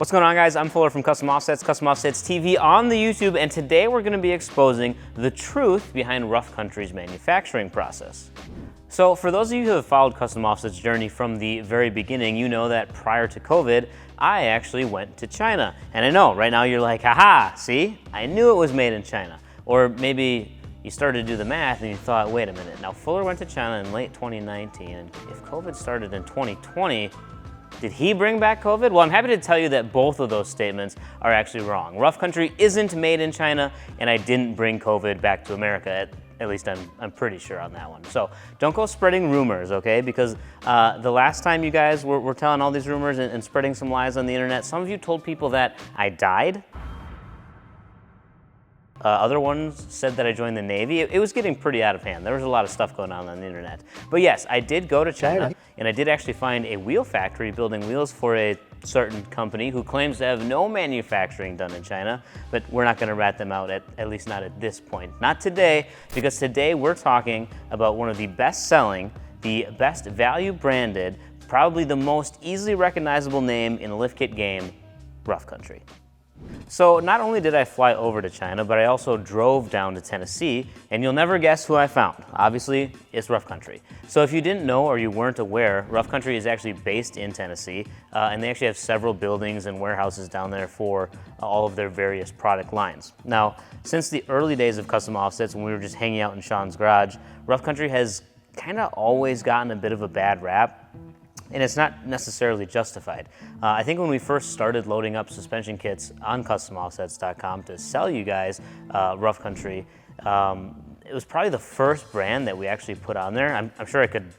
What's going on, guys? I'm Fuller from Custom Offsets TV on the YouTube, and today we're going to be exposing the truth behind Rough Country's manufacturing process. So for those of you who have followed Custom Offset's journey from the very beginning, you know that prior to COVID, I actually went to China. And I know, right now you're like, haha, see? I knew it was made in China. Or maybe you started to do the math and you thought, wait a minute, now Fuller went to China in late 2019, and if COVID started in 2020, did he bring back COVID? Well, I'm happy to tell you that both of those statements are actually wrong. Rough Country isn't made in China, and I didn't bring COVID back to America. At least I'm pretty sure on that one. So don't go spreading rumors, okay? Because the last time you guys were telling all these rumors and spreading some lies on the internet, some of you told people that I died. Other ones said that I joined the Navy. It was getting pretty out of hand. There was a lot of stuff going on the internet. But yes, I did go to China, and I did actually find a wheel factory building wheels for a certain company who claims to have no manufacturing done in China, but we're not gonna rat them out, at least not at this point. Not today, because today we're talking about one of the best-selling, the best value branded, probably the most easily recognizable name in the lift kit game, Rough Country. So not only did I fly over to China, but I also drove down to Tennessee, and you'll never guess who I found. Obviously, it's Rough Country. So if you didn't know or you weren't aware, Rough Country is actually based in Tennessee, and they actually have several buildings and warehouses down there for all of their various product lines. Now, since the early days of Custom Offsets, when we were just hanging out in Sean's garage, Rough Country has kind of always gotten a bit of a bad rap. And it's not necessarily justified. I think when we first started loading up suspension kits on CustomOffsets.com to sell you guys Rough Country, it was probably the first brand that we actually put on there. I'm sure I could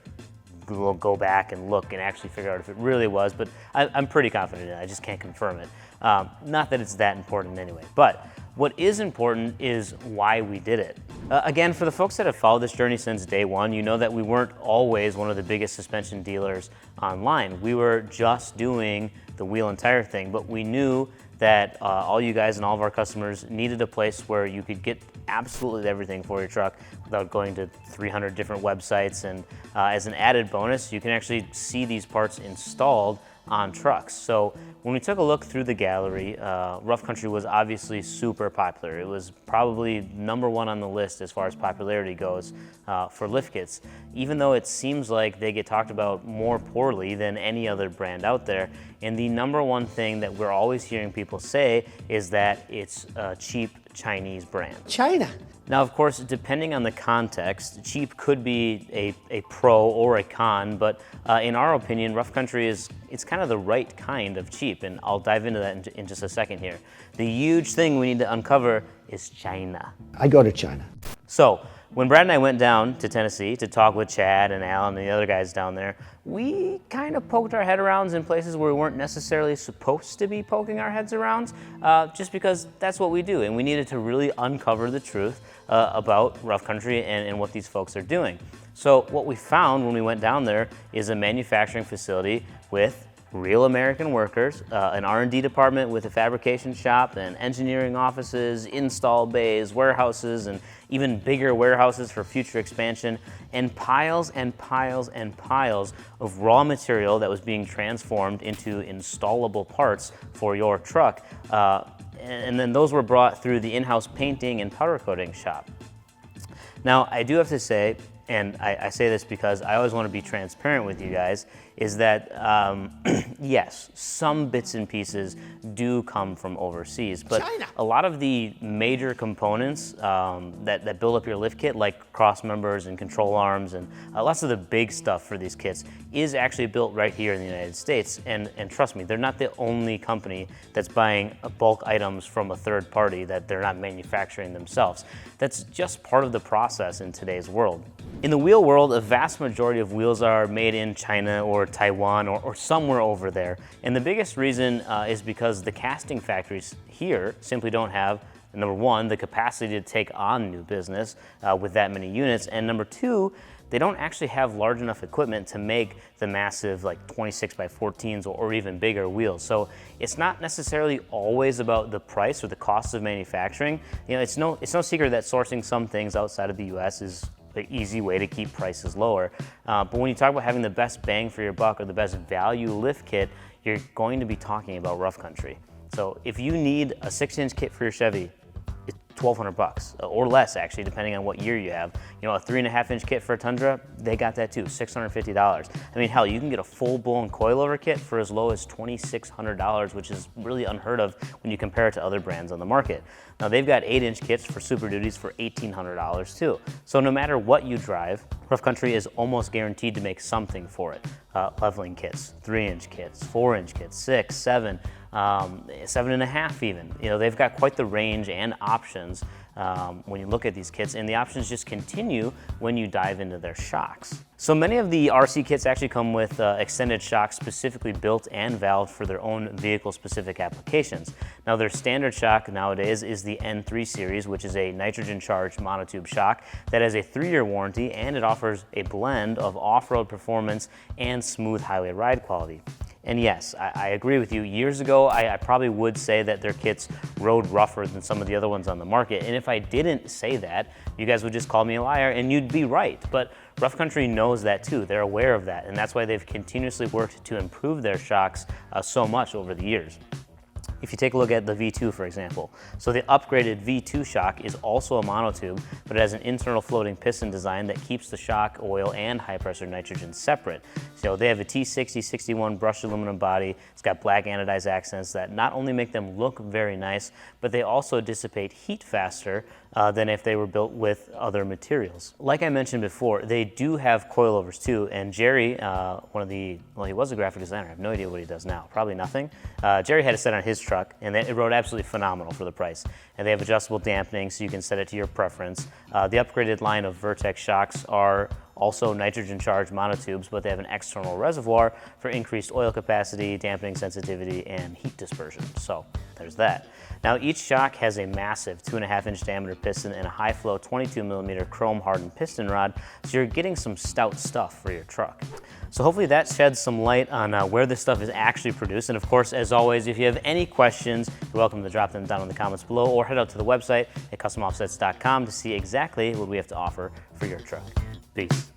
go back and look and actually figure out if it really was, but I'm pretty confident in it. I just can't confirm it. Not that it's that important anyway. But what is important is why we did it. Again, for the folks that have followed this journey since day one, you know that we weren't always one of the biggest suspension dealers online. We were just doing the wheel and tire thing, but we knew that all you guys and all of our customers needed a place where you could get absolutely everything for your truck without going to 300 different websites. And as an added bonus, you can actually see these parts installed on trucks. So when we took a look through the gallery, Rough Country was obviously super popular. It was probably #1 on the list as far as popularity goes for lift kits, even though it seems like they get talked about more poorly than any other brand out there. And the #1 thing that we're always hearing people say is that it's a cheap Chinese brand. China. Now, of course, depending on the context, cheap could be a pro or a con, but in our opinion, Rough Country it's kind of the right kind of cheap, and I'll dive into that in just a second here. The huge thing we need to uncover is China. I go to China. So, when Brad and I went down to Tennessee to talk with Chad and Alan and the other guys down there, we kind of poked our head around in places where we weren't necessarily supposed to be poking our heads around, just because that's what we do, and we needed to really uncover the truth about Rough Country and what these folks are doing. So what we found when we went down there is a manufacturing facility with real American workers, an R&D department with a fabrication shop, and engineering offices, install bays, warehouses, and even bigger warehouses for future expansion, and piles and piles and piles of raw material that was being transformed into installable parts for your truck. And then those were brought through the in-house painting and powder coating shop. Now, I do have to say, and I say this because I always want to be transparent with you guys, is that yes, some bits and pieces do come from overseas, but China. A lot of the major components that build up your lift kit, like cross members and control arms and lots of the big stuff for these kits, is actually built right here in the United States. And trust me, they're not the only company that's buying bulk items from a third party that they're not manufacturing themselves. That's just part of the process in today's world. In the wheel world, a vast majority of wheels are made in China or Taiwan or somewhere over there. And the biggest reason is because the casting factories here simply don't have, #1, the capacity to take on new business with that many units, and #2, they don't actually have large enough equipment to make the massive like 26x14s or even bigger wheels. So it's not necessarily always about the price or the cost of manufacturing. You know, it's no secret that sourcing some things outside of the US is the easy way to keep prices lower. But when you talk about having the best bang for your buck or the best value lift kit, you're going to be talking about rough country. So if you need a 6-inch kit for your Chevy, it's $1,200 or less, actually, depending on what year you have. You know, a 3.5-inch kit for a Tundra, they got that too, $650. I mean, hell, you can get a full-blown coilover kit for as low as $2,600, which is really unheard of when you compare it to other brands on the market. Now, they've got 8-inch kits for Super Duties for $1,800 too. So no matter what you drive, rough country is almost guaranteed to make something for it. Leveling kits, 3-inch kits, 4-inch kits, 6, 7, 7.5 even. You know, they've got quite the range and options when you look at these kits, and the options just continue when you dive into their shocks. So many of the RC kits actually come with extended shocks specifically built and valved for their own vehicle-specific applications. Now, their standard shock nowadays is the N3 series, which is a nitrogen-charged monotube shock that has a 3-year warranty, and it offers a blend of off-road performance and smooth highway ride quality. And yes, I agree with you. Years ago, I probably would say that their kits rode rougher than some of the other ones on the market. And if I didn't say that, you guys would just call me a liar, and you'd be right. But rough country knows that too. They're aware of that. And that's why they've continuously worked to improve their shocks so much over the years. If you take a look at the V2, for example, so the upgraded V2 shock is also a monotube, but it has an internal floating piston design that keeps the shock oil and high pressure nitrogen separate. So they have a T6061 brushed aluminum body. It's got black anodized accents that not only make them look very nice, but they also dissipate heat faster than if they were built with other materials. Like I mentioned before, they do have coilovers too, and Jerry, he was a graphic designer. I have no idea what he does now, probably nothing. Jerry had a set on his truck, and it rode absolutely phenomenal for the price. And they have adjustable dampening, so you can set it to your preference. The upgraded line of Vertex shocks are also nitrogen-charged monotubes, but they have an external reservoir for increased oil capacity, dampening sensitivity, and heat dispersion. So there's that. Now, each shock has a massive 2.5-inch diameter piston and a high-flow 22mm chrome-hardened piston rod, so you're getting some stout stuff for your truck. So hopefully that sheds some light on where this stuff is actually produced. And of course, as always, if you have any questions, you're welcome to drop them down in the comments below, or head out to the website at customoffsets.com to see exactly what we have to offer for your truck. Peace.